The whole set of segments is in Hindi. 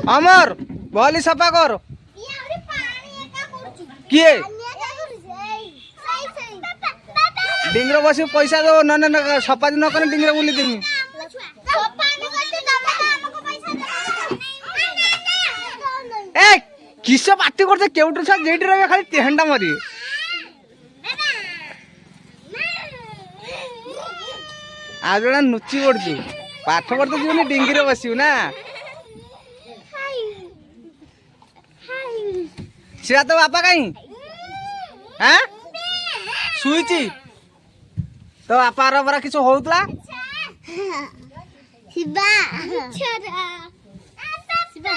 अमर भली सफा कर किए डिंगर बस पैसा दो न सफा न कर डिंगर बुली देमी ए किस पार्टी करते केउटर छ जेठी रहे खाली तेहंडा मरी आज जरा नुची पड़छु पाठ पढ़ते जीवन डिंगी रे बसिउ ना सिरा तो बापा कहीं हैं सुईची तो बापा रा बरा किछ होउतला शिबा शिबा शिबा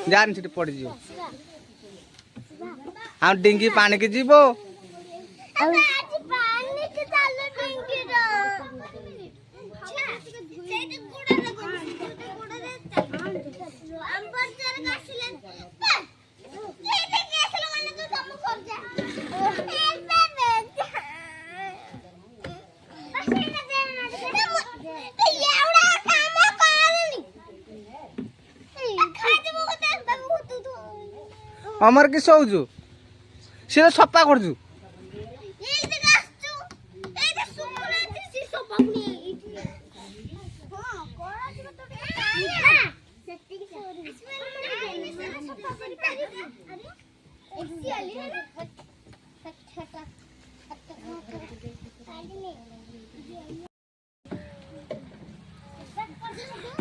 जान छिट पड़ जियो हम डिंगी पानी के जीवो अमर कि सोचु सी तो सफा करजु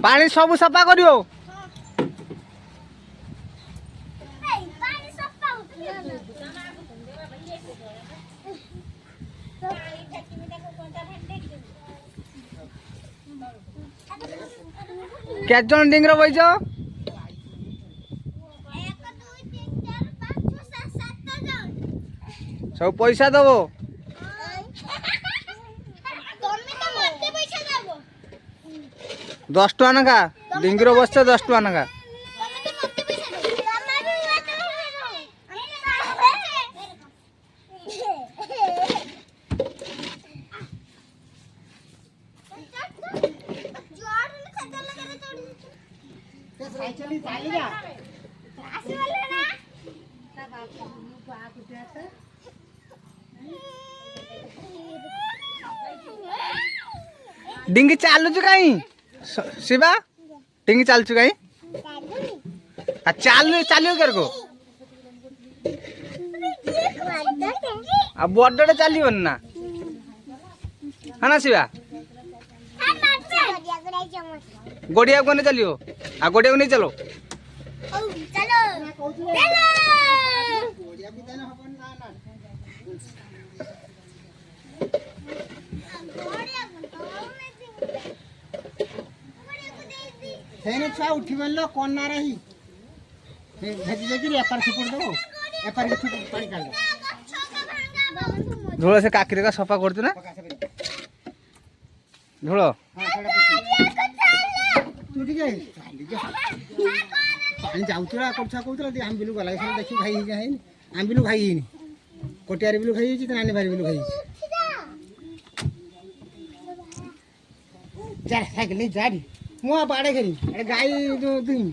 पानी सब सफा करियो केजन डिंगर बैज सब पैसा दबो 10 टका नका डिंगर बस 10 टका नका डिंगी चालू कहीं शिवा डिंगी चालू कहीं चालू चालू कर को अब बड़े चलिए ना है ना शिवा गोड़िया को नहीं चलियो आ गोड़िया को नहीं चलो छुआ उठी बोलो कौन ना रही भेजी देगी एपार सुपुर दो एपार के पानी काट दो झोल से काकरी का सफा करते ना झोल तू ठीक है पानी जाउतरा कोठा कोतरा दे हम बिलु गला से देखि भाई है हम बिलु भाई है कोटियारी बिलु खाई छी नानी भाई बिलु खाई चल साइकिल नहीं जा मुआ बाड़े करी अरे गाय जो तुम